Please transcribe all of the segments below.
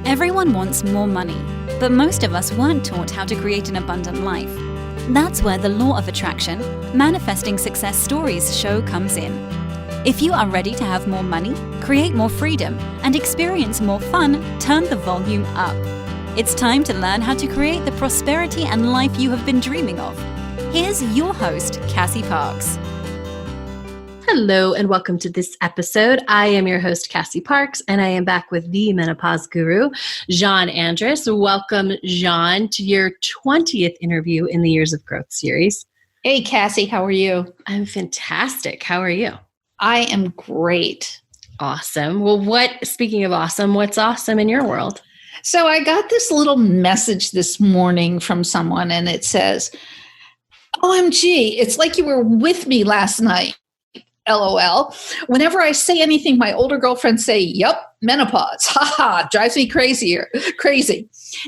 Everyone wants more money, but most of us weren't taught how to create an abundant life. That's where the law of attraction, manifesting success stories show comes in. If you are ready to have more money, create more freedom, and experience more fun, turn the volume up. It's time to learn how to create the prosperity and life you have been dreaming of. Here's your host, Cassie Parks. Hello and welcome to this episode. I am your host, Cassie Parks, and I am back with the menopause guru, Jeanne Andrus. Welcome, Jeanne, to your 20th interview in the Years of Growth series. Hey, Cassie, how are you? I'm fantastic. How are you? I am great. Awesome. Well, speaking of awesome, what's awesome in your world? So I got this little message this morning from someone, and it says, OMG, it's like you were with me last night. LOL. Whenever I say anything, my older girlfriends say, "Yep, menopause." Haha, drives me crazy.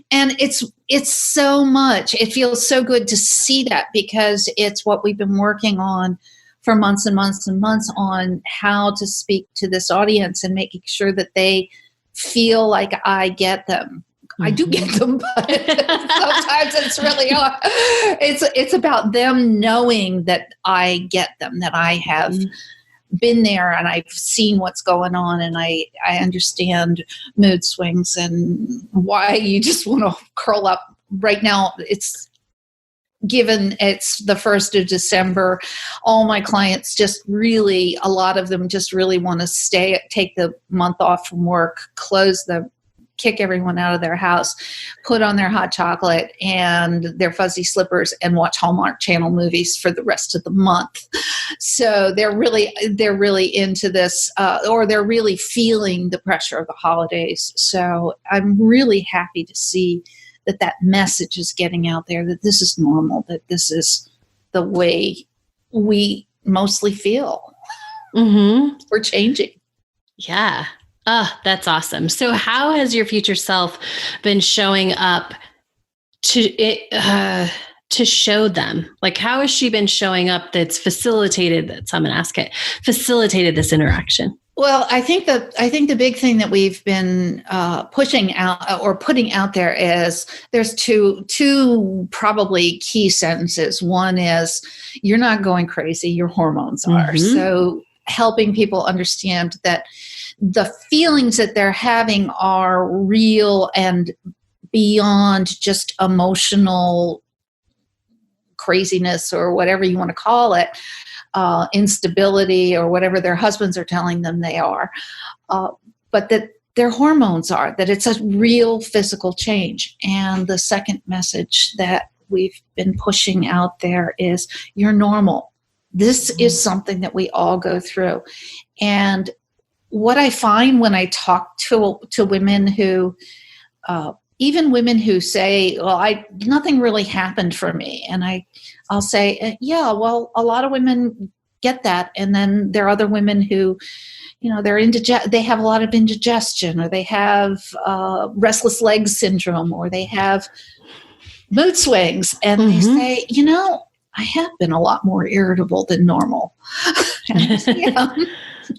And it's so much. It feels so good to see that because it's what we've been working on for months and months and months on how to speak to this audience and making sure that they feel like I get them. I do get them, but sometimes it's really hard. It's about them knowing that I get them, that I have been there and I've seen what's going on, and I understand mood swings and why you just want to curl up. Right now, given it's the 1st of December, all my clients a lot of them just really want to take the month off from work, kick everyone out of their house, put on their hot chocolate and their fuzzy slippers and watch Hallmark Channel movies for the rest of the month. So they're really into this, or they're really feeling the pressure of the holidays. So I'm really happy to see that message is getting out there, that this is normal, that this is the way we mostly feel. Mm-hmm. We're changing. Yeah. Oh, that's awesome. So how has your future self been showing up to show them? Like, how has she been showing up that's facilitated this interaction? Well, I think the big thing that we've been pushing out or putting out there is there's two probably key sentences. One is, you're not going crazy, your hormones are. Mm-hmm. So helping people understand that the feelings that they're having are real and beyond just emotional craziness or whatever you want to call it, instability or whatever their husbands are telling them they are, but that their hormones are, that it's a real physical change. And the second message that we've been pushing out there is, you're normal. This is something that we all go through. And what I find when I talk to women who, even women who say, well, nothing really happened for me. And I'll say, yeah, well, a lot of women get that. And then there are other women who, they have a lot of indigestion, or they have restless leg syndrome, or they have mood swings. And they say, I have been a lot more irritable than normal. And,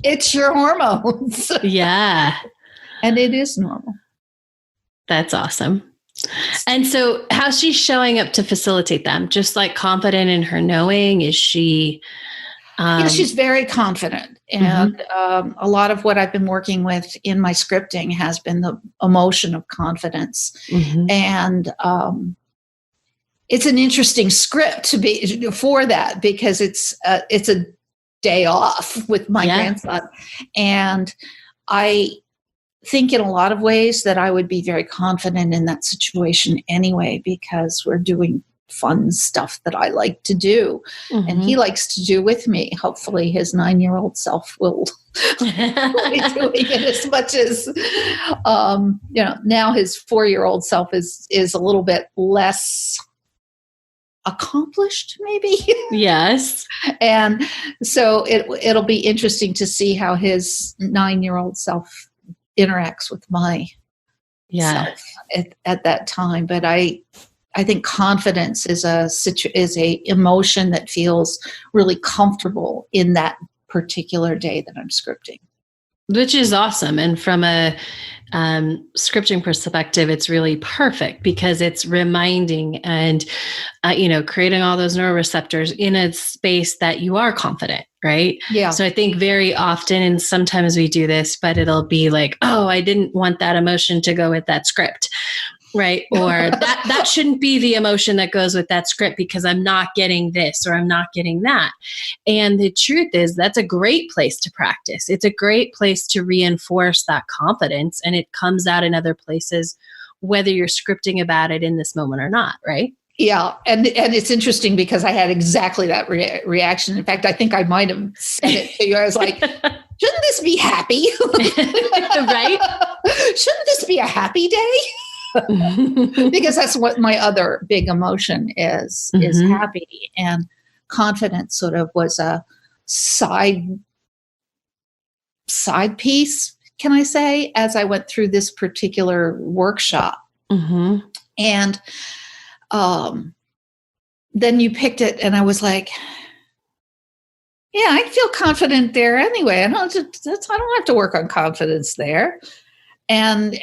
it's your hormones. Yeah. And it is normal. That's awesome. And so how's she showing up to facilitate them? Just like confident in her knowing? Is she? She's very confident. And a lot of what I've been working with in my scripting has been the emotion of confidence. Mm-hmm. And it's an interesting script to be for that, because it's a day off with my grandson. And I think in a lot of ways that I would be very confident in that situation anyway, because we're doing fun stuff that I like to do, and he likes to do with me. Hopefully his 9-year-old self will be doing it as much as, now his 4-year-old self is a little bit less accomplished, maybe. Yes. And so it'll be interesting to see how his 9-year-old self interacts with my self at that time. But I think confidence is a emotion that feels really comfortable in that particular day that I'm scripting. Which is awesome. And from a scripting perspective, it's really perfect because it's reminding and, creating all those neuroreceptors in a space that you are confident, right? Yeah. So I think very often, and sometimes we do this, but it'll be like, oh, I didn't want that emotion to go with that script. Right. Or that shouldn't be the emotion that goes with that script because I'm not getting this or I'm not getting that. And the truth is that's a great place to practice. It's a great place to reinforce that confidence. And it comes out in other places, whether you're scripting about it in this moment or not. Right. Yeah. And it's interesting because I had exactly that reaction. In fact, I think I might have said it to you. I was like, shouldn't this be happy? Right. Shouldn't this be a happy day? Because that's what my other big emotion is happy, and confidence sort of was a side piece, can I say, as I went through this particular workshop. And then you picked it and I was like, yeah, I feel confident there anyway. I don't have to work on confidence there. And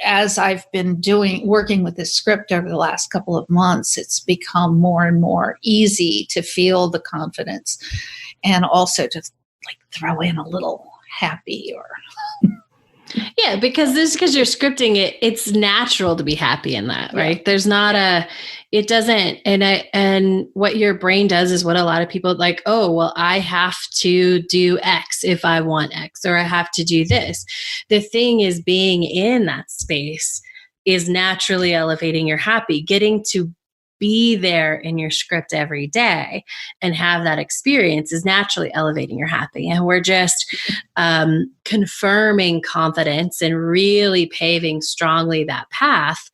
as I've been working with this script over the last couple of months, it's become more and more easy to feel the confidence and also to like throw in a little happy or. Yeah, because you're scripting it, it's natural to be happy in that, right? Yeah. There's not it doesn't, and what your brain does is what a lot of people like, oh, well, I have to do X if I want X, or I have to do this. The thing is being in that space is naturally elevating your happy, getting to be there in your script every day and have that experience is naturally elevating your happy. And we're just confirming confidence and really paving strongly that path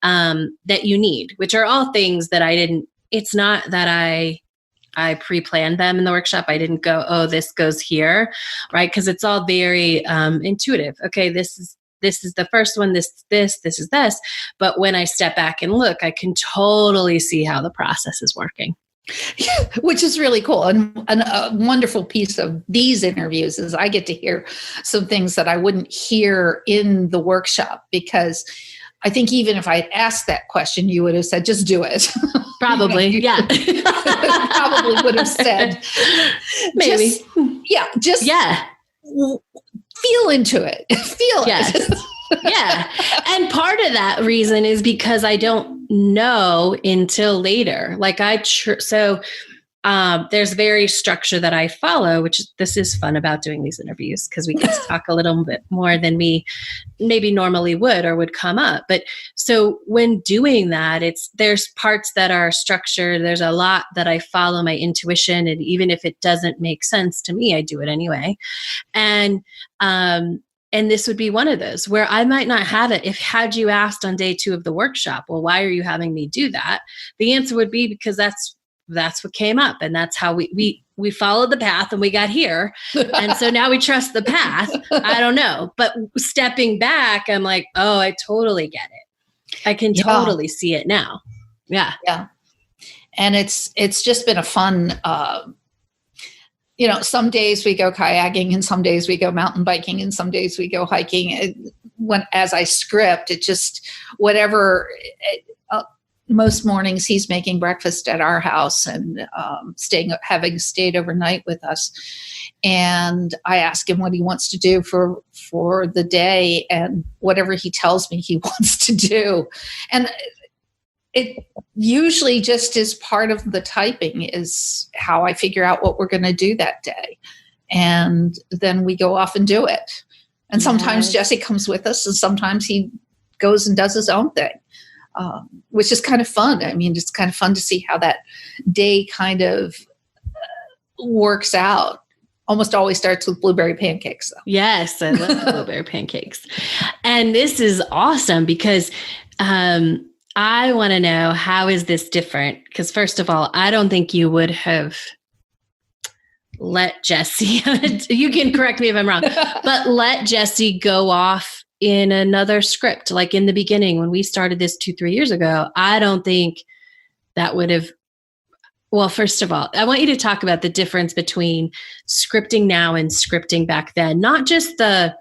that you need, which are all things that it's not that I pre-planned them in the workshop. I didn't go, oh, this goes here, right? Because it's all very intuitive. Okay, this is the first one, this is this. But when I step back and look, I can totally see how the process is working. Yeah, which is really cool. And a wonderful piece of these interviews is I get to hear some things that I wouldn't hear in the workshop, because I think even if I asked that question, you would have said, just do it. Probably. Yeah. Probably would have said, maybe. Just feel into it. Feel it. Yeah. And part of that reason is because I don't know until later. Like there's very structure that I follow, this is fun about doing these interviews because we get to talk a little bit more than we maybe normally would come up. But so when doing that, there's parts that are structured. There's a lot that I follow my intuition. And even if it doesn't make sense to me, I do it anyway. And this would be one of those where I might not have it. Had you asked on day 2 of the workshop, well, why are you having me do that? The answer would be because that's what came up. And that's how we followed the path and we got here. And so now we trust the path. I don't know. But stepping back, I'm like, oh, I totally get it. I can totally see it now. Yeah. Yeah. And it's just been a fun, some days we go kayaking and some days we go mountain biking and some days we go hiking. As I script, it just, whatever, most mornings he's making breakfast at our house and having stayed overnight with us. And I ask him what he wants to do for the day, and whatever he tells me he wants to do. And it usually just is part of the typing is how I figure out what we're going to do that day. And then we go off and do it. And sometimes Jesse comes with us and sometimes he goes and does his own thing. Which is kind of fun. I mean, it's kind of fun to see how that day kind of works out. Almost always starts with blueberry pancakes, though. Yes, I love blueberry pancakes. And this is awesome because I want to know, how is this different? Because first of all, I don't think you would have let Jesse, you can correct me if I'm wrong, but let Jesse go off in another script. Like in the beginning, when we started this 2-3 years ago, I don't think that would have, Well, first of all, I want you to talk about the difference between scripting now and scripting back then. Not just the,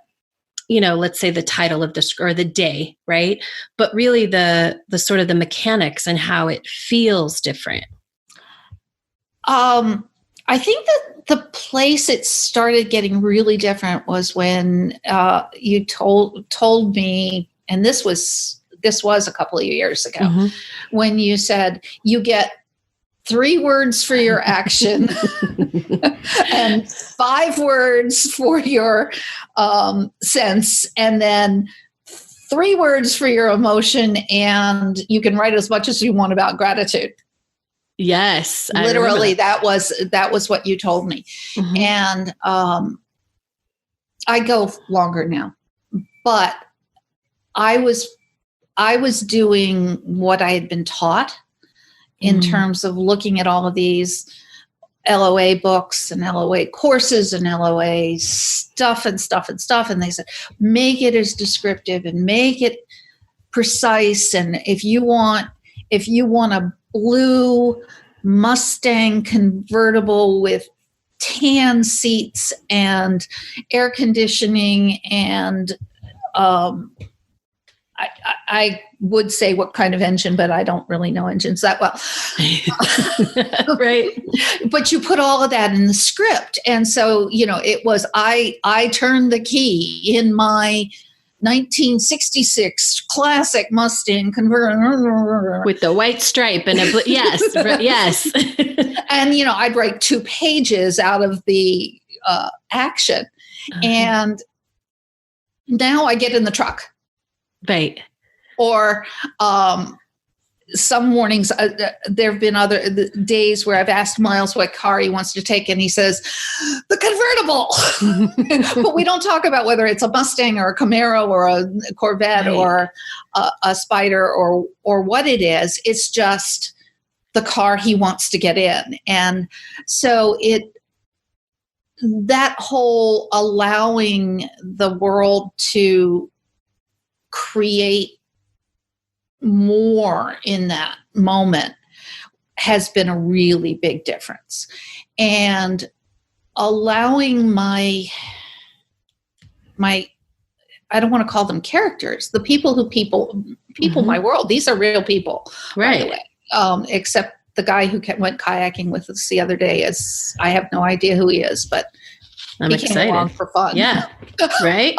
let's say the title of or the day, right? But really the sort of the mechanics and how it feels different. I think that the place it started getting really different was when you told me, and this was a couple of years ago, when you said you get 3 words for your action and 5 words for your sense, and then 3 words for your emotion, and you can write as much as you want about gratitude. Yes. Literally, that was what you told me. And I go longer now, but I was doing what I had been taught in terms of looking at all of these LOA books and LOA courses and LOA stuff. And they said, make it as descriptive and make it precise. And if you want a blue Mustang convertible with tan seats and air conditioning and I would say what kind of engine, but I don't really know engines that well. Right. But you put all of that in the script. And so, it was, I turned the key in my 1966 classic Mustang convertible with the white stripe and yes. And, I'd write 2 pages out of the action. And now I get in the truck. Right. Or some mornings, there have been other days where I've asked Miles what car he wants to take, and he says, the convertible. But we don't talk about whether it's a Mustang or a Camaro or a Corvette or a Spider or what it is. It's just the car he wants to get in. And so that whole allowing the world to create more in that moment has been a really big difference. And allowing my I don't want to call them characters, the people my world, these are real people, right? By the way. Except the guy who went kayaking with us the other day, I have no idea who he is, but I'm excited. Came along for fun. Yeah, right.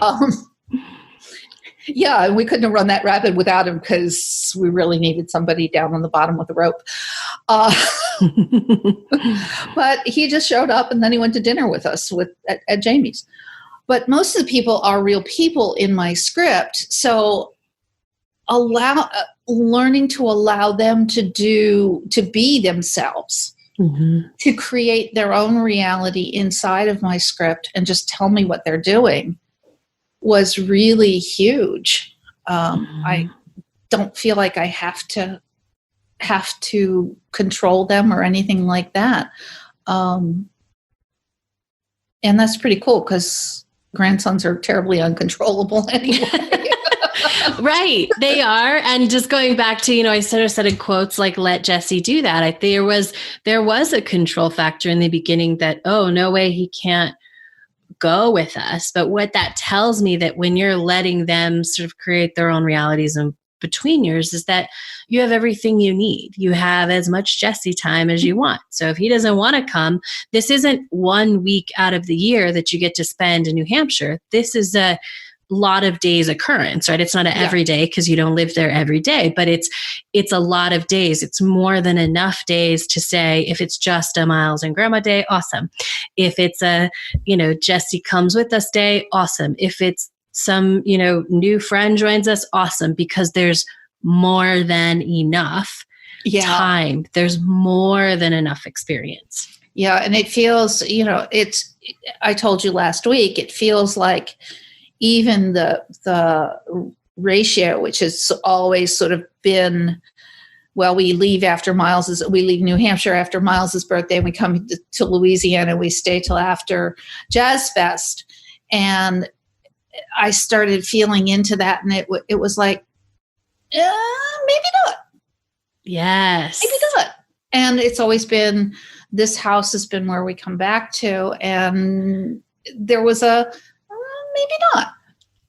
Yeah, and we couldn't have run that rapid without him because we really needed somebody down on the bottom with a rope. But he just showed up, and then he went to dinner with us at Jamie's. But most of the people are real people in my script, so learning to allow them to be themselves, to create their own reality inside of my script, and just tell me what they're doing was really huge. I don't feel like I have to control them or anything like that. And that's pretty cool because grandsons are terribly uncontrollable anyway. Right. They are. And just going back to, I sort of said in quotes, like, let Jesse do that. There was a control factor in the beginning that, oh, no way, he can't go with us. But what that tells me, that when you're letting them sort of create their own realities in between yours, is that you have everything you need. You have as much Jesse time as you want. So if he doesn't want to come, this isn't 1 week out of the year that you get to spend in New Hampshire. This is a lot of days occurrence, right? It's not an everyday because you don't live there every day, but it's a lot of days. It's more than enough days to say, if it's just a Miles and Grandma day, awesome. If it's a, Jesse comes with us day, awesome. If it's some, new friend joins us, awesome, because there's more than enough time. There's more than enough experience. Yeah. And it feels, I told you last week, it feels like even the ratio, which has always sort of been, well, we leave New Hampshire after Miles's birthday, and we come to Louisiana, we stay till after Jazz Fest. And I started feeling into that, and it was like, maybe not. Yes. Maybe not. And it's always been, this house has been where we come back to. And there was maybe not.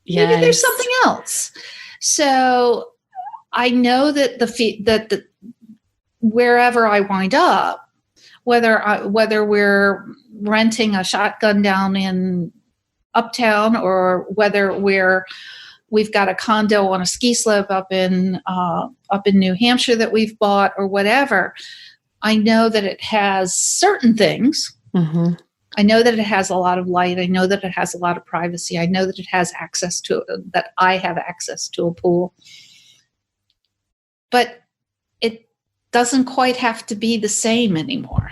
Yes. Maybe there's something else. So I know that that wherever I wind up, whether we're renting a shotgun down in Uptown or whether we've got a condo on a ski slope up in New Hampshire that we've bought or whatever, I know that it has certain things. Mm-hmm. I know that it has a lot of light. I know that it has a lot of privacy. I know that it has that I have access to a pool. But it doesn't quite have to be the same anymore.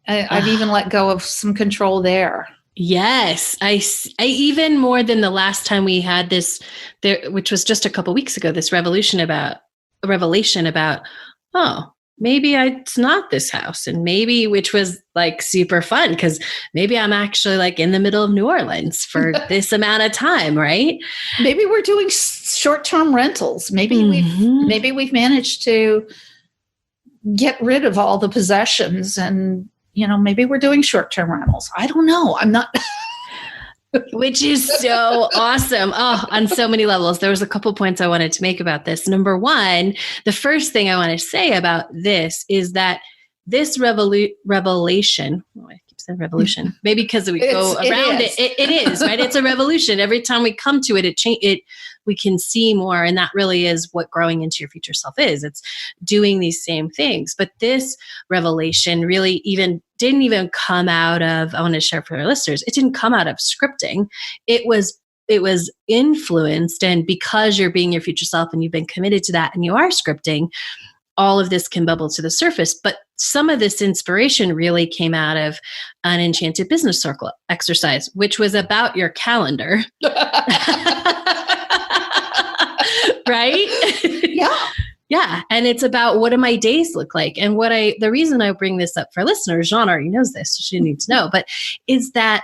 I've even let go of some control there. Yes, I even more than the last time we had this, which was just a couple weeks ago, this revelation about, oh, maybe it's not this house. And maybe, which was like super fun because maybe I'm actually like in the middle of New Orleans for this amount of time, right? Maybe we're doing short-term rentals. Maybe we've managed to get rid of all the possessions and, maybe we're doing short-term rentals. I don't know. I'm not. Which is so awesome. Oh, on so many levels. There was a couple points I wanted to make about this. Number one, the first thing I want to say about this is that this revelation, I keep saying revolution, maybe because we go around it. It is, right? It's a revolution. Every time we come to it, we can see more. And that really is what growing into your future self is. It's doing these same things. But this revelation really didn't even come out of, I want to share for our listeners, it didn't come out of scripting. It was influenced. And because you're being your future self and you've been committed to that and you are scripting, all of this can bubble to the surface. But some of this inspiration really came out of an Enchanted Business Circle exercise, which was about your calendar. Right? Yeah. Yeah. And it's about, what do my days look like? And the reason I bring this up for listeners, Jeanne already knows this, so she needs to know, but is that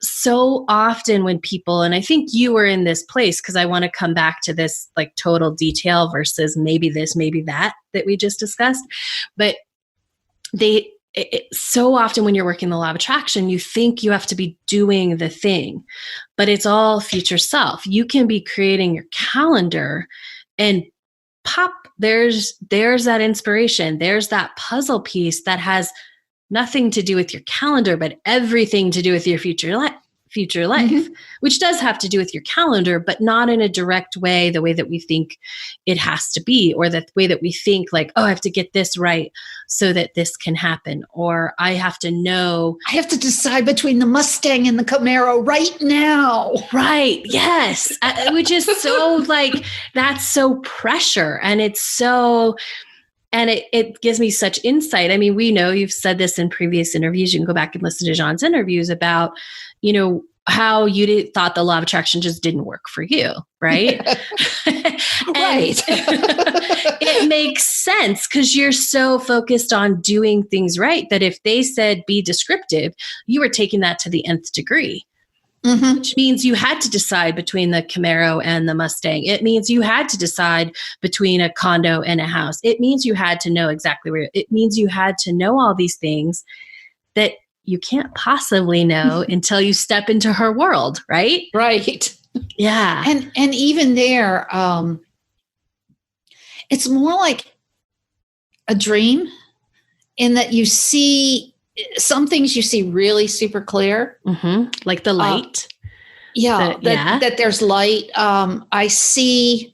so often when people, and I think you were in this place, because I want to come back to this like total detail versus maybe this, maybe that we just discussed, but so often when you're working the law of attraction, you think you have to be doing the thing, but it's all future self. You can be creating your calendar and pop, there's that inspiration. There's that puzzle piece that has nothing to do with your calendar, but everything to do with your future life, mm-hmm. which does have to do with your calendar, but not in a direct way, the way that we think it has to be, or the way that we think like, oh, I have to get this right so that this can happen. Or I have to decide between the Mustang and the Camaro right now. Right. Yes. Which is so like, that's so pressure. And it's so, and it gives me such insight. I mean, we know you've said this in previous interviews. You can go back and listen to Jeanne's interviews about, how you thought the law of attraction just didn't work for you, right? Right. It makes sense because you're so focused on doing things right that if they said be descriptive, you were taking that to the nth degree. Mm-hmm. Which means you had to decide between the Camaro and the Mustang. It means you had to decide between a condo and a house. It means you had to know exactly where. It means you had to know all these things that you can't possibly know until you step into her world, right? Right. Yeah. And even there, it's more like a dream in that you see some things you see really super clear. Mm-hmm. Like the light. That there's light. I see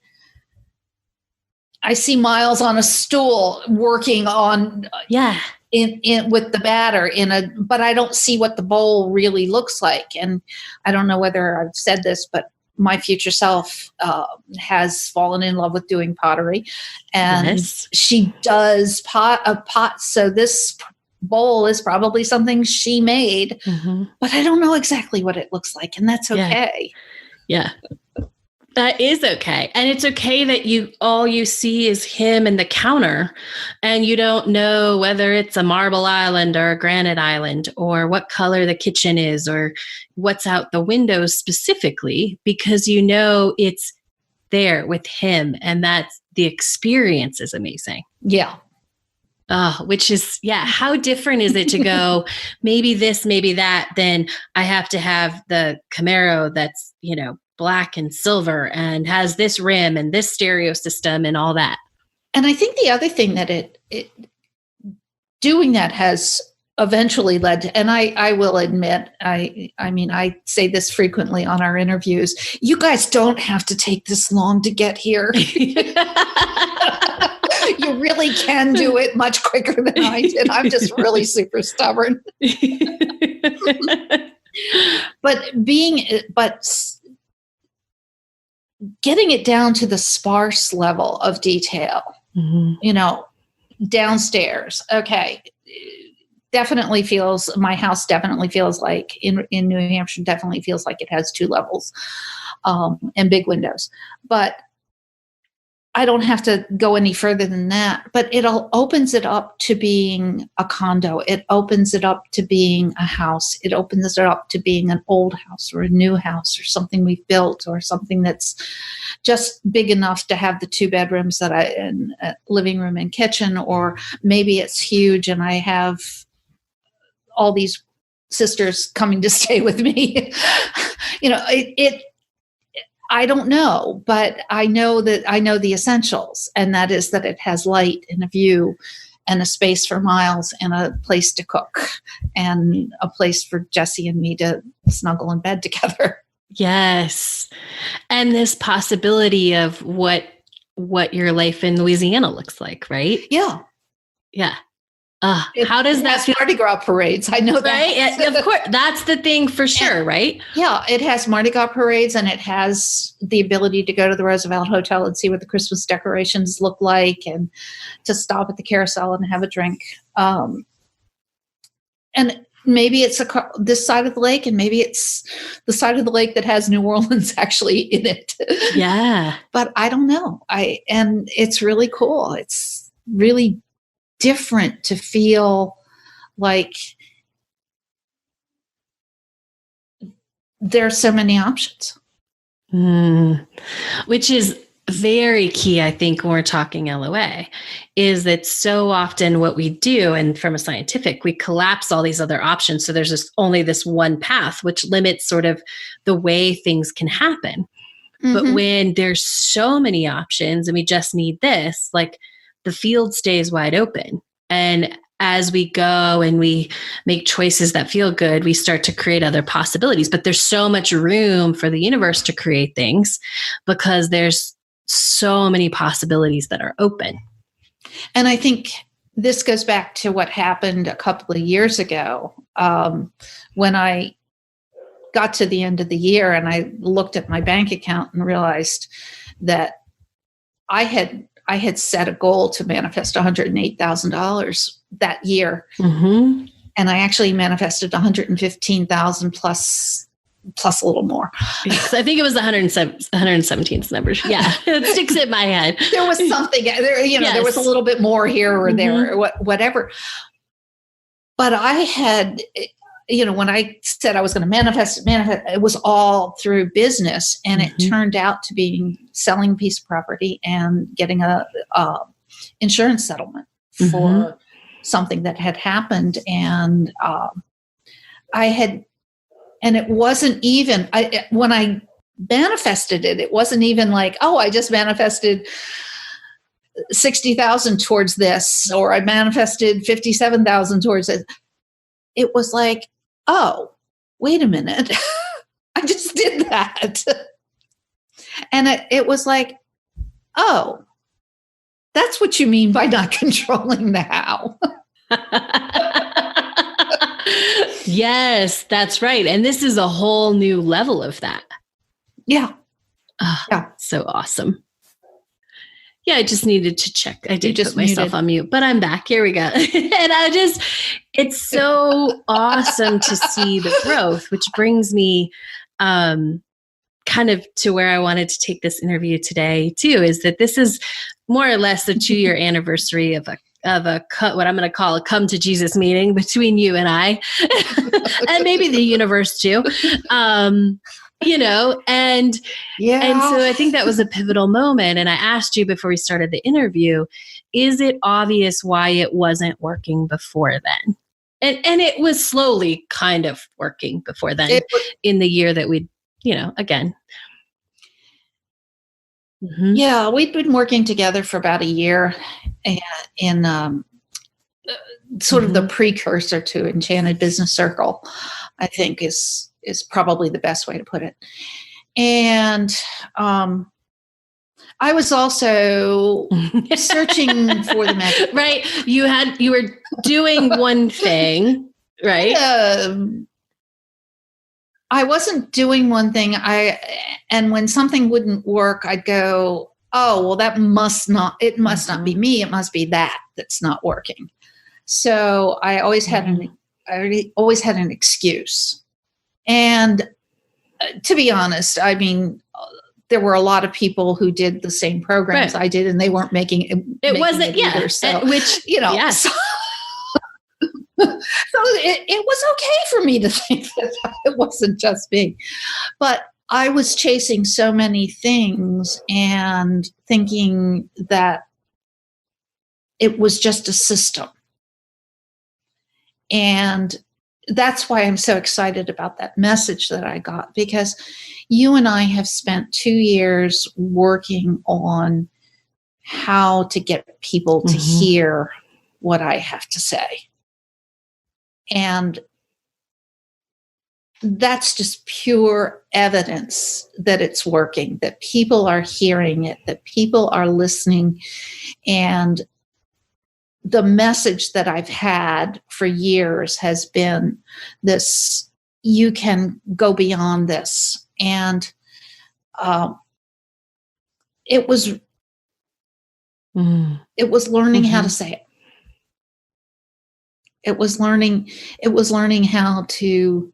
Miles on a stool working on in with the batter but I don't see what the bowl really looks like. And I don't know whether I've said this, but my future self has fallen in love with doing pottery, and she does pot. So this bowl is probably something she made, but I don't know exactly what it looks like, and that's okay. Yeah. That is okay. And it's okay that all you see is him and the counter, and you don't know whether it's a marble island or a granite island, or what color the kitchen is, or what's out the windows specifically, because it's there with him, and that's the experience is amazing. Yeah. Which is, how different is it to go maybe this, maybe that, then I have to have the Camaro that's, black and silver and has this rim and this stereo system and all that. And I think the other thing that it doing that has eventually led to, and I will admit, I mean, I say this frequently on our interviews, you guys don't have to take this long to get here. You really can do it much quicker than I did. I'm just really super stubborn. But getting it down to the sparse level of detail, downstairs. Okay. My house definitely feels like in New Hampshire, definitely feels like it has 2 levels, and big windows, but I don't have to go any further than that. But it opens it up to being a condo. It opens it up to being a house. It opens it up to being an old house or a new house or something we've built or something that's just big enough to have the 2 bedrooms and a living room and kitchen, or maybe it's huge and I have all these sisters coming to stay with me. I don't know, but I know the essentials, and that is that it has light and a view and a space for Miles and a place to cook and a place for Jesse and me to snuggle in bed together. Yes. And this possibility of what your life in Louisiana looks like, right? Yeah. Yeah. How does that feel? Mardi Gras parades. I know that. Right? Of course. That's the thing for sure, right? Yeah. It has Mardi Gras parades, and it has the ability to go to the Roosevelt Hotel and see what the Christmas decorations look like, and to stop at the carousel and have a drink. And maybe it's this side of the lake, and maybe it's the side of the lake that has New Orleans actually in it. Yeah. But I don't know. And it's really cool. It's really different to feel like there are so many options. Which is very key, I think, when we're talking LOA, is that so often what we do, and from a scientific, we collapse all these other options. So there's only this one path, which limits sort of the way things can happen. Mm-hmm. But when there's so many options and we just need this, like, the field stays wide open. And as we go and we make choices that feel good, we start to create other possibilities. But there's so much room for the universe to create things because there's so many possibilities that are open. And I think this goes back to what happened a couple of years ago, when I got to the end of the year and I looked at my bank account and realized that I had set a goal to manifest $108,000 that year. Mm-hmm. And I actually manifested $115,000 plus a little more. I think it was 117 numbers. Yeah. It sticks in my head. There was something there, yes. There was a little bit more here or there, or whatever. But I had, when I said I was going to manifest, it was all through business, and it turned out to be selling a piece of property and getting a insurance settlement for something that had happened. And it wasn't even, when I manifested it, it wasn't even like, oh, I just manifested 60,000 towards this, or I manifested 57,000 towards it. It was like, oh, wait a minute. I just did that. And it was like, oh, that's what you mean by not controlling the how. Yes, that's right. And this is a whole new level of that. Yeah. Yeah. So awesome. Yeah, I just needed to check. I did just put myself on mute, but I'm back. Here we go. And it's so awesome to see the growth, which brings me kind of to where I wanted to take this interview today too, is that this is more or less the 2-year anniversary of what I'm going to call a come to Jesus meeting between you and I, and maybe the universe too. and so I think that was a pivotal moment. And I asked you before we started the interview, is it obvious why it wasn't working before then? And it was slowly kind of working before then in the year that we'd, again. Mm-hmm. Yeah, we'd been working together for about a year in sort of the precursor to Enchanted Business Circle, I think is probably the best way to put it. And I was also searching for the magic. Right. You were doing one thing, right? I wasn't doing one thing. And when something wouldn't work, I'd go, oh, well, it must not be me. It must be that's not working. So I always had an excuse. And to be honest, I mean, there were a lot of people who did the same programs I did, and they weren't making it wasn't either. So, which, yes. So it was okay for me to think that it wasn't just me. But I was chasing so many things and thinking that it was just a system. And that's why I'm so excited about that message that I got, because you and I have spent 2 years working on how to get people to hear what I have to say. And that's just pure evidence that it's working, that people are hearing it, that people are listening. And the message that I've had for years has been this: you can go beyond this. And it was learning how to say it. It was learning how to,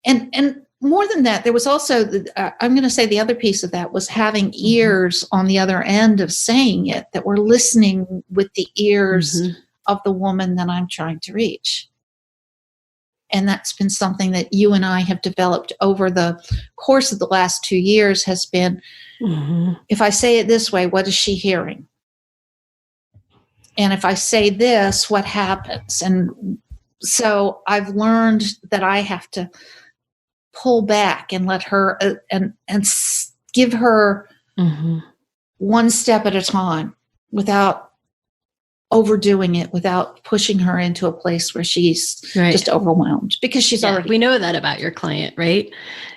and more than that, there was also, I'm going to say the other piece of that was having ears on the other end of saying it, that were listening with the ears of the woman that I'm trying to reach. And that's been something that you and I have developed over the course of the last 2 years, has been, if I say it this way, what is she hearing? And if I say this, what happens? And so I've learned that I have to pull back and let her and give her one step at a time without overdoing it, without pushing her into a place where she's just overwhelmed, because she's already. We know that about your client, right?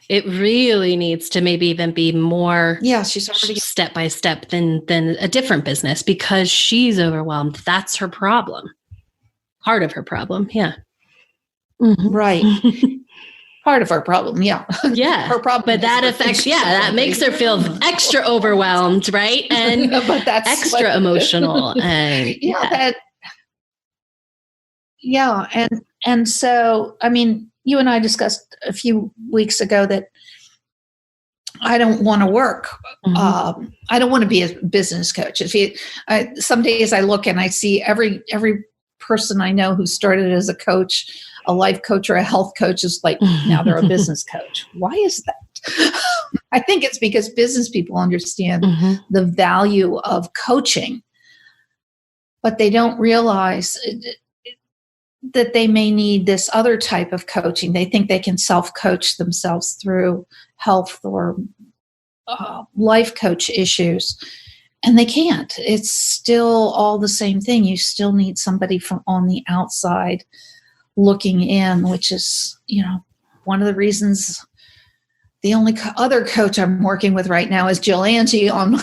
It really needs to maybe even be more she's already step by step than a different business, because she's overwhelmed. That's her problem. Part of her problem. Yeah. Right. Part of her problem. Yeah. Her problem. But that affects, that makes her feel extra overwhelmed, right? And but that's extra emotional. And And so, I mean, you and I discussed a few weeks ago that I don't want to work. I don't want to be a business coach. Some days I look and I see every person I know who started as a coach, a life coach or a health coach, is like, now they're a business coach. Why is that? I think it's because business people understand the value of coaching, but they don't realize that they may need this other type of coaching. They think they can self-coach themselves through health or life coach issues, and they can't. It's still all the same thing. You still need somebody from on the outside looking in, which is, one of the reasons. The only other coach I'm working with right now is Jill Angie on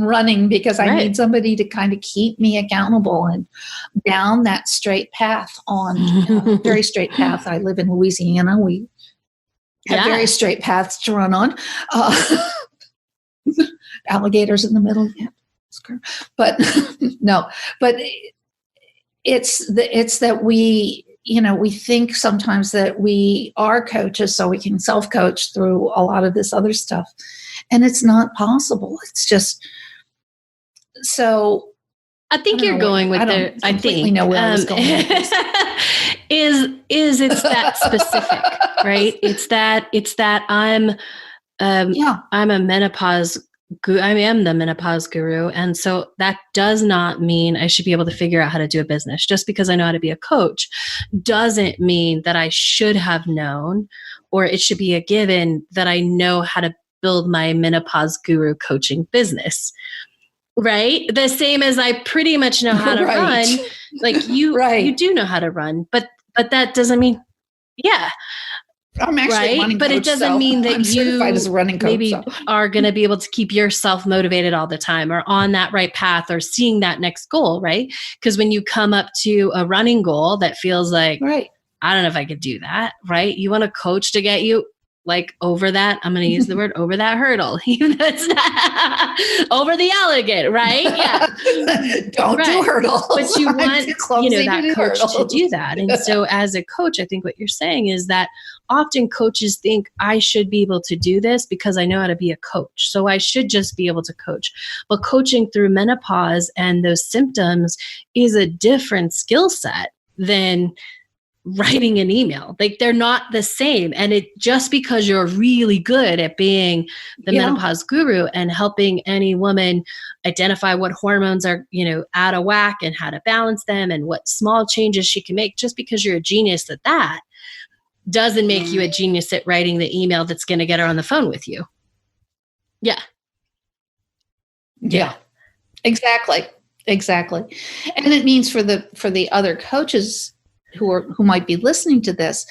running, because I need somebody to kind of keep me accountable and down that straight path very straight path. I live in Louisiana. We have very straight paths to run on. Alligators in the middle. Yeah. But no, but it's that we think sometimes that we are coaches so we can self-coach through a lot of this other stuff. And it's not possible. It's just, so. I think you're going with I don't completely know where I was going with this. is it's that specific, right? It's that I'm a menopause I am the menopause guru. And so that does not mean I should be able to figure out how to do a business. Just because I know how to be a coach doesn't mean that I should have known, or it should be a given that I know how to build my menopause guru coaching business. Right? The same as I pretty much know how to run. Like you do know how to run, but that doesn't mean, I'm actually a running but coach, it doesn't mean that I'm certified as a running coach, maybe are going to be able to keep yourself motivated all the time, or on that right path, or seeing that next goal, right? Because when you come up to a running goal that feels like, I don't know if I could do that, right? You want a coach to get you like over that, I'm going to use the word over that hurdle, even though it's not over the alligator, right? Yeah. Don't do hurdles. But you want, that coach to do that. And so as a coach, I think what you're saying is that often coaches think I should be able to do this because I know how to be a coach. So I should just be able to coach. But coaching through menopause and those symptoms is a different skill set than writing an email. Like they're not the same. And it just because you're really good at being the menopause guru and helping any woman identify what hormones are, out of whack and how to balance them and what small changes she can make, just because you're a genius at that doesn't make you a genius at writing the email that's going to get her on the phone with you. Yeah. Exactly. And it means for the other coaches who might be listening to this,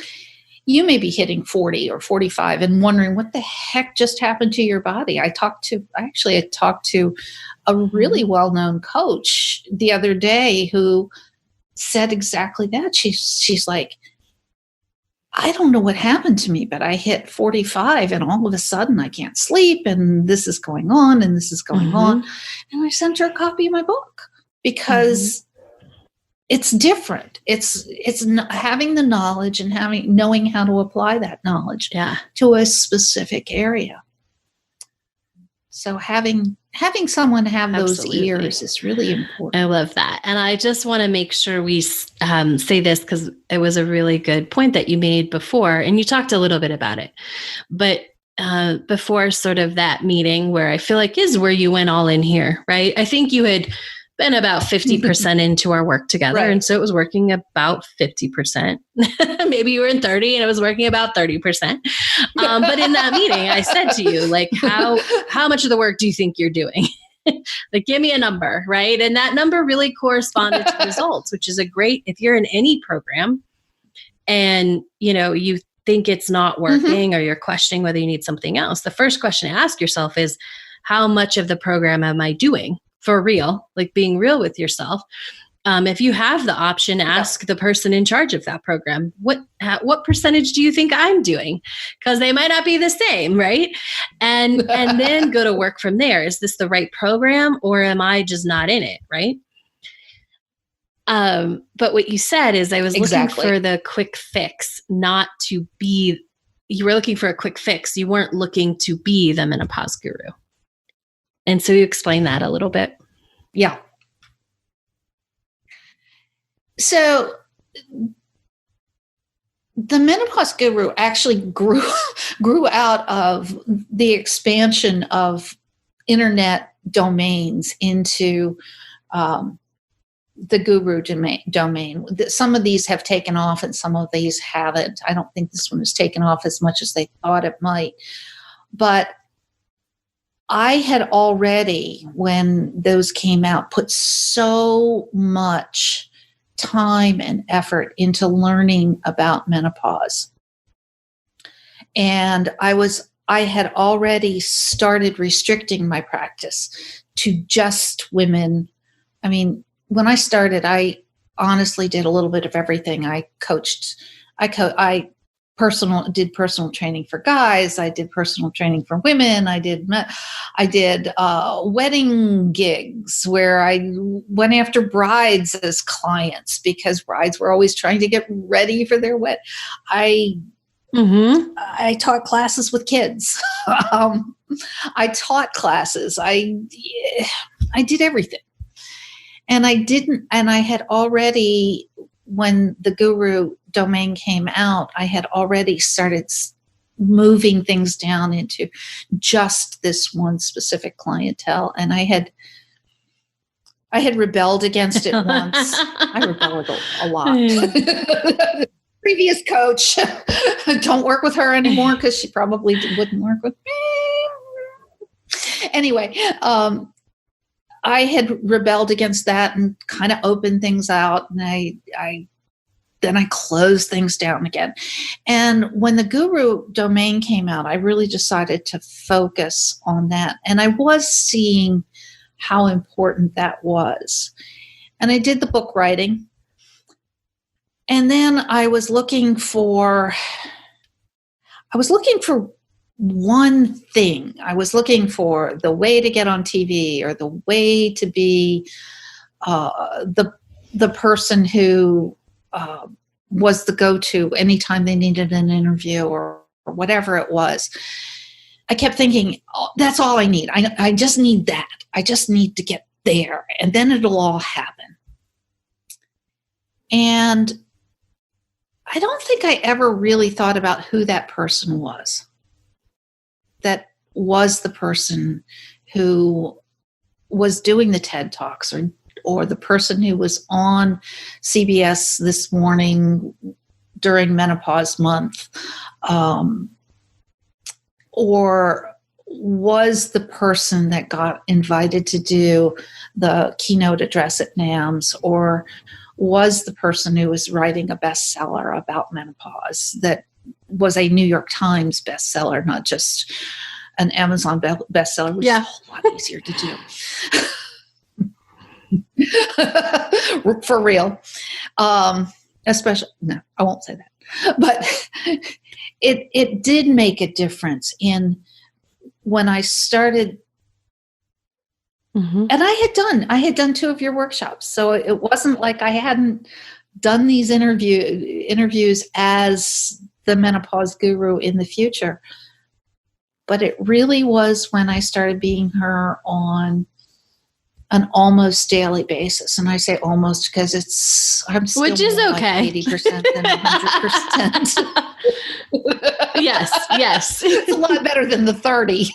you may be hitting 40 or 45 and wondering what the heck just happened to your body. I talked to a really well-known coach the other day who said exactly that. She's like, I don't know what happened to me, but I hit 45 and all of a sudden I can't sleep and this is going on and this is going on. And I sent her a copy of my book because it's different. It's having the knowledge and knowing how to apply that knowledge to a specific area. So having someone have those ears is really important. I love that. And I just want to make sure we say this because it was a really good point that you made before, and you talked a little bit about it. But before sort of that meeting where I feel like is where you went all in here, right? I think you had been about 50% into our work together. And so it was working about 50%. Maybe you were in 30 and it was working about 30%. But in that meeting, I said to you, like, how much of the work do you think you're doing? Like, give me a number, right? And that number really corresponded to results, which is a great, if you're in any program and, you think it's not working or you're questioning whether you need something else, the first question to ask yourself is, how much of the program am I doing? For real, like being real with yourself. If you have the option, ask the person in charge of that program, what percentage do you think I'm doing? Because they might not be the same, right? And then go to work from there. Is this the right program or am I just not in it, right? But what you said is I was looking for the quick fix, not to be, you were looking for a quick fix. You weren't looking to be the menopause guru. And so you explain that a little bit. Yeah. So the menopause guru actually grew out of the expansion of internet domains into the guru domain. Some of these have taken off and some of these haven't. I don't think this one has taken off as much as they thought it might. But I had already, when those came out, put so much time and effort into learning about menopause. And I had already started restricting my practice to just women. I mean, when I started, I honestly did a little bit of everything. I did personal training for guys. I did personal training for women. I did wedding gigs where I went after brides as clients because brides were always trying to get ready for their wedding. I taught classes with kids. I taught classes. I did everything. And I had already, when the guru domain came out, I had already started moving things down into just this one specific clientele. And I had rebelled against it once. I rebelled a lot. Previous coach, don't work with her anymore because she probably wouldn't work with me. Anyway, I had rebelled against that and kind of opened things out, and then I closed things down again. And when the Guru domain came out, I really decided to focus on that. And I was seeing how important that was. And I did the book writing. And then I was looking for one thing. I was looking for the way to get on TV, or the way to be the person who was the go-to anytime they needed an interview or whatever it was. I kept thinking, oh, that's all I need. I just need that. I just need to get there, and then it'll all happen. And I don't think I ever really thought about who that person was. That was the person who was doing the TED Talks, or the person who was on CBS this morning during menopause month, or was the person that got invited to do the keynote address at NAMS, or was the person who was writing a bestseller about menopause that was a New York Times bestseller, not just an Amazon bestseller, which is a whole lot easier to do. For real. Especially, no, I won't say that. But it did make a difference in when I started. Mm-hmm. And I had done 2 of your workshops. So it wasn't like I hadn't done these interviews as the menopause guru in the future. But it really was when I started being her on an almost daily basis. And I say almost because I'm still which is okay. Like 80% than 100%. Yes. It's a lot better than the 30.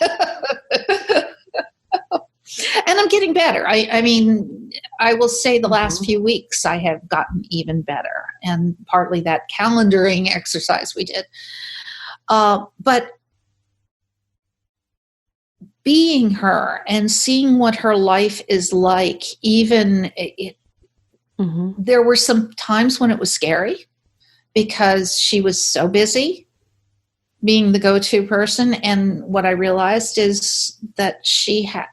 And I'm getting better. I mean, I will say the last few weeks I have gotten even better. And partly that calendaring exercise we did. But being her and seeing what her life is like, there were some times when it was scary because she was so busy being the go-to person. And what I realized is that she had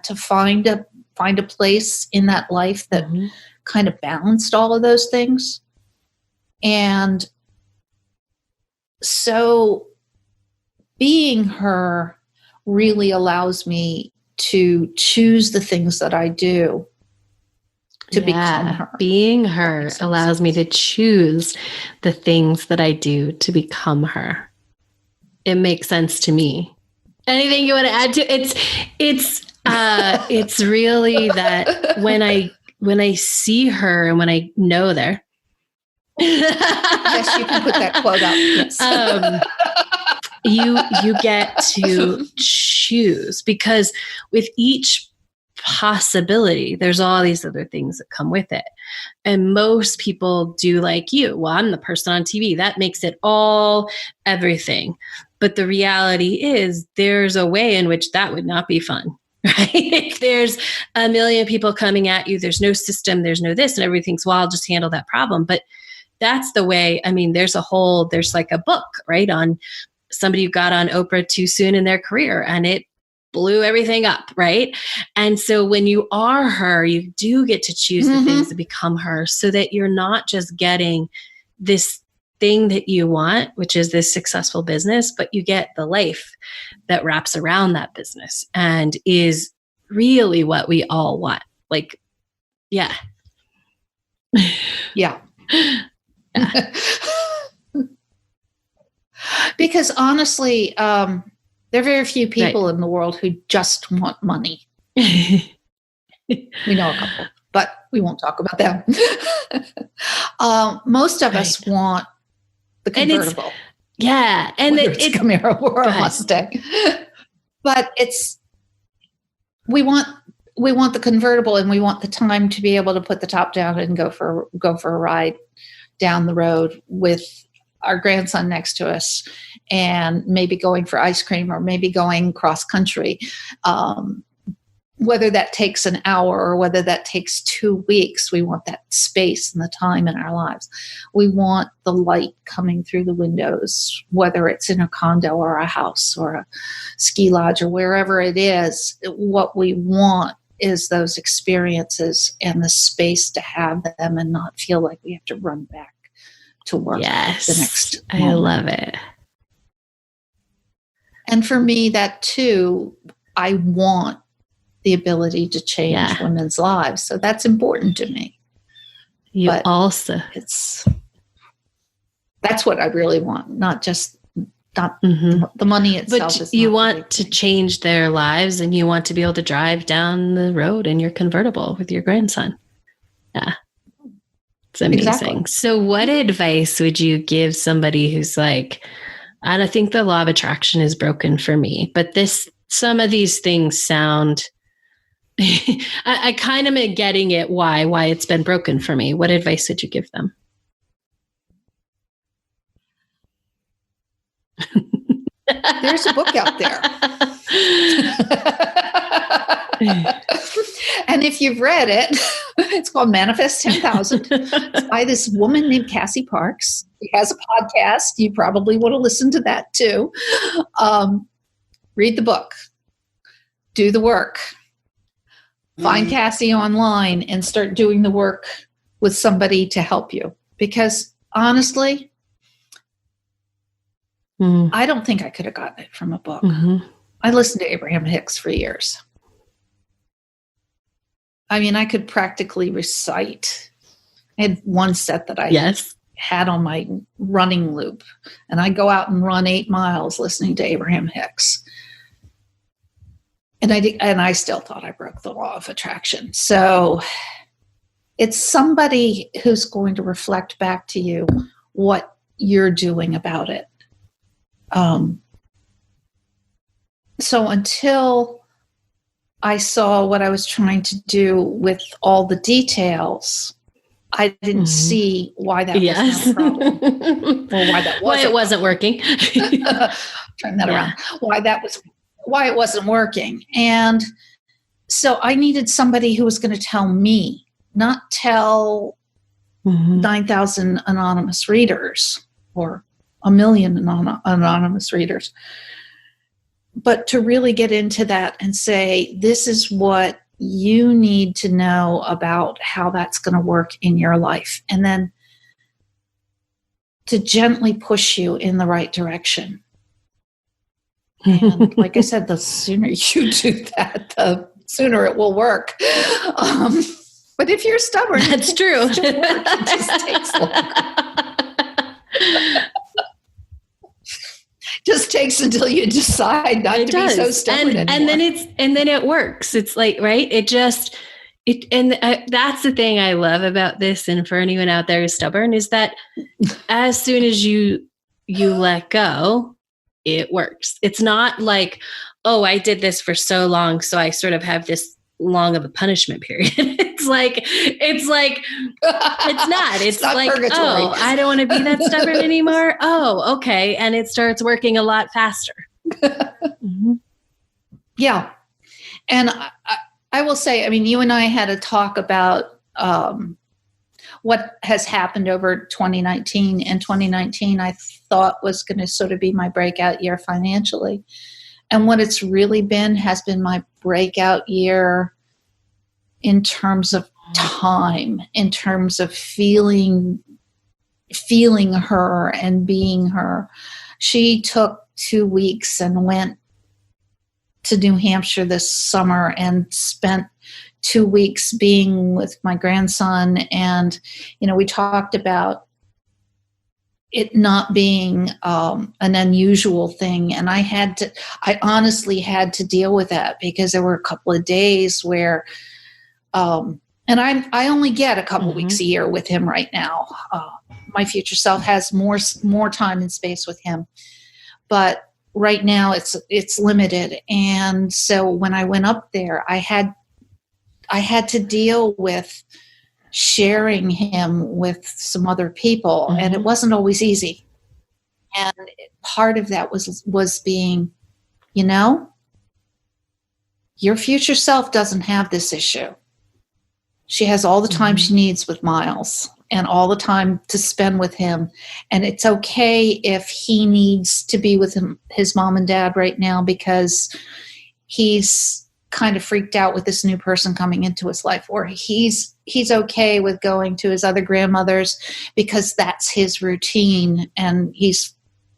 to find a place in that life that kind of balanced all of those things. And so being her really allows me to choose the things that I do to become her. Being her allows me to choose the things that I do to become her. It makes sense to me. Anything you want to add to it's really that when I see her and when I know there. Yes, you can put that quote up. Yes. You get to choose, because with each possibility, there's all these other things that come with it. And most people do like you. Well, I'm the person on TV. That makes it all everything. But the reality is there's a way in which that would not be fun, right? If there's a million people coming at you, there's no system, there's no this, and everything's, well, I'll just handle that problem. But that's the way. I mean, there's like a book, right, on somebody who got on Oprah too soon in their career and it blew everything up, right? And so when you are her, you do get to choose the things to become her, so that you're not just getting this thing that you want, which is this successful business, but you get the life that wraps around that business and is really what we all want. Like, yeah. Yeah. Because honestly, there are very few people in the world who just want money. We know a couple. but we won't talk about them. Most of us want the convertible. And it's a Camaro or a Mustang. But we want the convertible, and we want the time to be able to put the top down and go for a ride down the road with our grandson next to us, and maybe going for ice cream or maybe going cross country. Whether that takes an hour or whether that takes 2 weeks, we want that space and the time in our lives. We want the light coming through the windows, whether it's in a condo or a house or a ski lodge or wherever it is. What we want is those experiences and the space to have them and not feel like we have to run back to work the next moment. I love it. And for me, that too, I want the ability to change women's lives. So that's important to me. That's what I really want, not the money itself. But you want to change their lives, and you want to be able to drive down the road in your convertible with your grandson. Yeah. It's amazing. Exactly. So what advice would you give somebody who's like, I don't think the law of attraction is broken for me, but some of these things sound, I kind of am getting it why it's been broken for me. What advice would you give them? There's a book out there. And if you've read it, it's called Manifest 10,000. It's by this woman named Cassie Parks. She has a podcast. You probably want to listen to that too. Read the book. Do the work. Find Cassie online and start doing the work with somebody to help you. Because honestly, I don't think I could have gotten it from a book. I listened to Abraham Hicks for years. I mean, I could practically recite. I had one set that I had on my running loop, and I go out and run 8 miles listening to Abraham Hicks. And I still thought I broke the law of attraction. So it's somebody who's going to reflect back to you what you're doing about it. So until I saw what I was trying to do with all the details, I didn't see why that was not a problem. Or why it wasn't working. Turn that around. Why it wasn't working. And so I needed somebody who was going to tell me, not tell 9,000 anonymous readers or 1 million anonymous readers, but to really get into that and say, this is what you need to know about how that's going to work in your life. And then to gently push you in the right direction. And like I said, the sooner you do that, the sooner it will work. But if you're stubborn, that's true. It just takes longer. Just takes until you decide not to be so stubborn anymore. And then it works. It's like, right? That's the thing I love about this. And for anyone out there who's stubborn, is that as soon as you let go, it works. It's not like, oh, I did this for so long, so I sort of have this long of a punishment period. It's not. It's not like, purgatory. Oh, I don't want to be that stubborn anymore. Oh, okay. And it starts working a lot faster. Yeah. And I will say, I mean, you and I had a talk about what has happened over 2019. And 2019, I thought was going to sort of be my breakout year financially. And what it's really been has been my breakout year in terms of time, in terms of feeling her and being her. She took 2 weeks and went to New Hampshire this summer and spent 2 weeks being with my grandson. And, we talked about it not being an unusual thing. And I honestly had to deal with that because there were a couple of days where, and And I only get a couple weeks a year with him right now. My future self has more time and space with him, but right now it's limited. And so when I went up there, I had to deal with sharing him with some other people, and it wasn't always easy. And part of that was being, your future self doesn't have this issue. She has all the time she needs with Miles and all the time to spend with him. And it's okay if he needs to be with his mom and dad right now because he's kind of freaked out with this new person coming into his life, or he's okay with going to his other grandmother's because that's his routine, and he's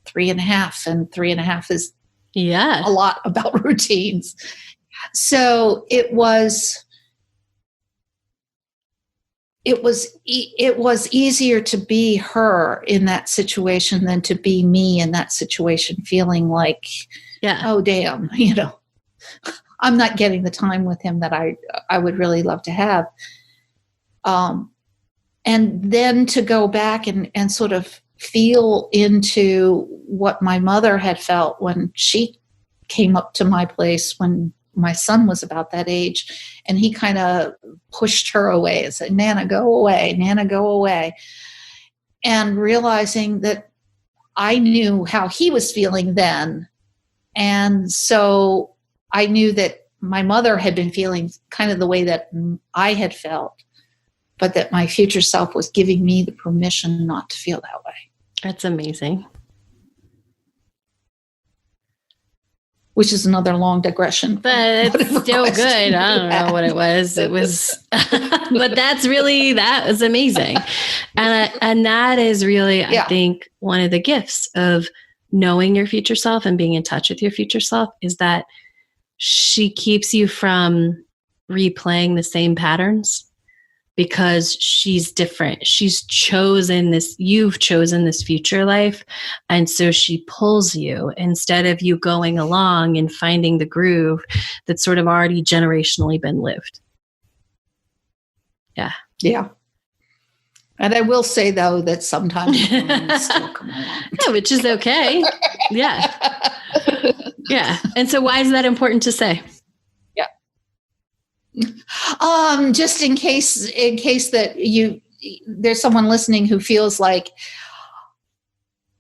3.5, and 3.5 is a lot about routines. So it was easier to be her in that situation than to be me in that situation, feeling like, oh damn, I'm not getting the time with him that I would really love to have. And then to go back and sort of feel into what my mother had felt when she came up to my place when my son was about that age, and he kind of pushed her away and said, Nana, go away, Nana, go away. And realizing that I knew how he was feeling then. And so I knew that my mother had been feeling kind of the way that I had felt, but that my future self was giving me the permission not to feel that way. That's amazing. Which is another long digression. But it's still good. I don't know what it was. It was, but that was amazing. And that is really, I think, one of the gifts of knowing your future self and being in touch with your future self is that she keeps you from replaying the same patterns because she's different. You've chosen this future life. And so she pulls you instead of you going along and finding the groove that's sort of already generationally been lived. Yeah. Yeah. And I will say, though, that sometimes still come along. Yeah, which is okay. Yeah. Yeah. And so why is that important to say? Just in case that there's someone listening who feels like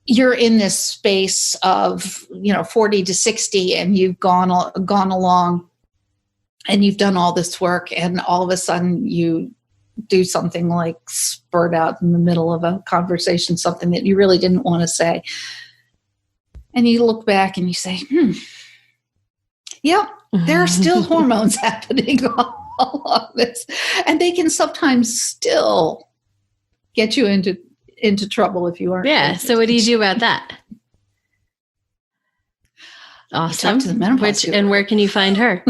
you're in this space of 40 to 60 and you've gone along and you've done all this work, and all of a sudden you do something like spurt out in the middle of a conversation, something that you really didn't want to say, and you look back and you say, there are still hormones happening all of this, and they can sometimes still get you into trouble if you aren't. Yeah. So what do you do about that? Awesome. To the menopause guru. And where can you find her?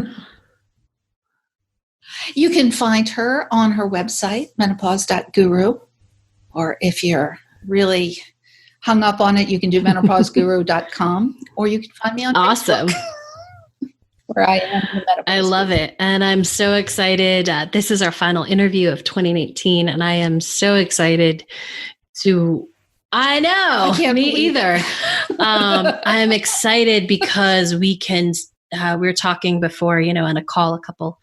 You can find her on her website, menopause.guru, or if you're really hung up on it, you can do menopauseguru.com, or you can find me on Facebook. Where I am. I love it. And I'm so excited. This is our final interview of 2018. And I am so excited I know. Me either. I'm excited because we were talking before, on a call a couple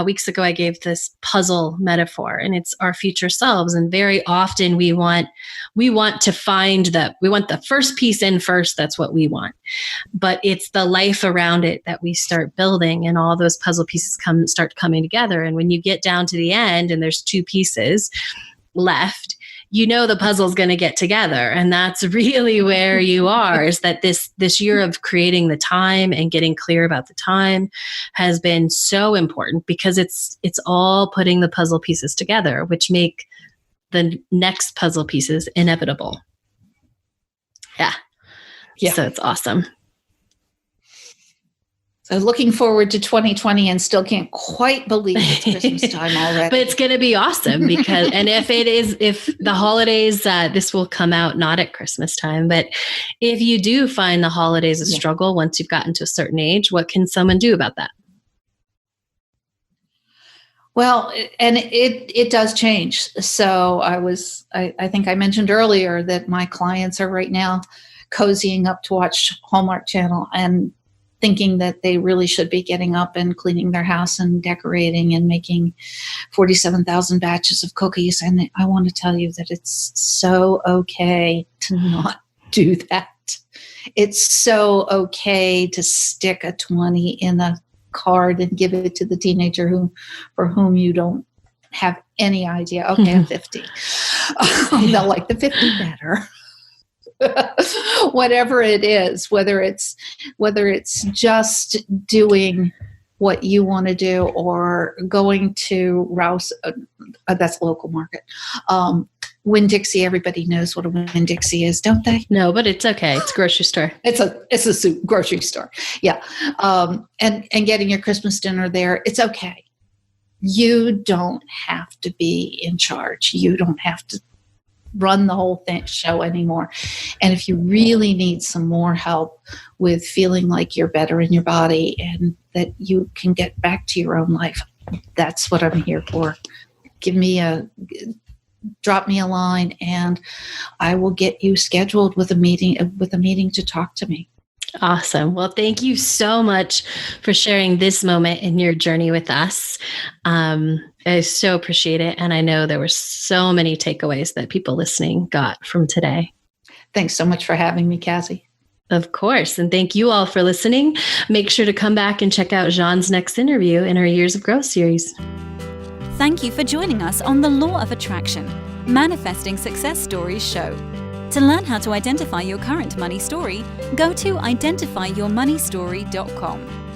weeks ago, I gave this puzzle metaphor, and it's our future selves. And very often we want to find we want the first piece in first. That's what we want. But it's the life around it that we start building, and all those puzzle pieces start coming together. And when you get down to the end and there's 2 pieces left, the puzzle's going to get together. And that's really where you are, is that this year of creating the time and getting clear about the time has been so important, because it's all putting the puzzle pieces together, which make the next puzzle pieces inevitable. Yeah. So it's awesome. So looking forward to 2020 and still can't quite believe it's Christmas time already. But it's going to be awesome because, and if the holidays, this will come out not at Christmas time, but if you do find the holidays a struggle once you've gotten to a certain age, what can someone do about that? Well, and it does change. So I think I mentioned earlier that my clients are right now cozying up to watch Hallmark Channel and thinking that they really should be getting up and cleaning their house and decorating and making 47,000 batches of cookies. And I want to tell you that it's so okay to not do that. It's so okay to stick a 20 in a card and give it to the teenager for whom you don't have any idea. Okay, I'm 50. They'll like the 50 better. Whatever it is, whether it's just doing what you want to do or going to Rouse, that's local market. Winn-Dixie, everybody knows what a Winn-Dixie is, don't they? No, but it's okay. It's a grocery store. It's a grocery store. Yeah. And getting your Christmas dinner there, it's okay. You don't have to be in charge. You don't have to run the whole show anymore. And if you really need some more help with feeling like you're better in your body and that you can get back to your own life, that's what I'm here for. Drop me a line and I will get you scheduled with a meeting to talk to me. Awesome. Well, thank you so much for sharing this moment in your journey with us. I so appreciate it. And I know there were so many takeaways that people listening got from today. Thanks so much for having me, Cassie. Of course. And thank you all for listening. Make sure to come back and check out Jeanne's next interview in her Years of Growth series. Thank you for joining us on the Law of Attraction, Manifesting Success Stories show. To learn how to identify your current money story, go to identifyyourmoneystory.com.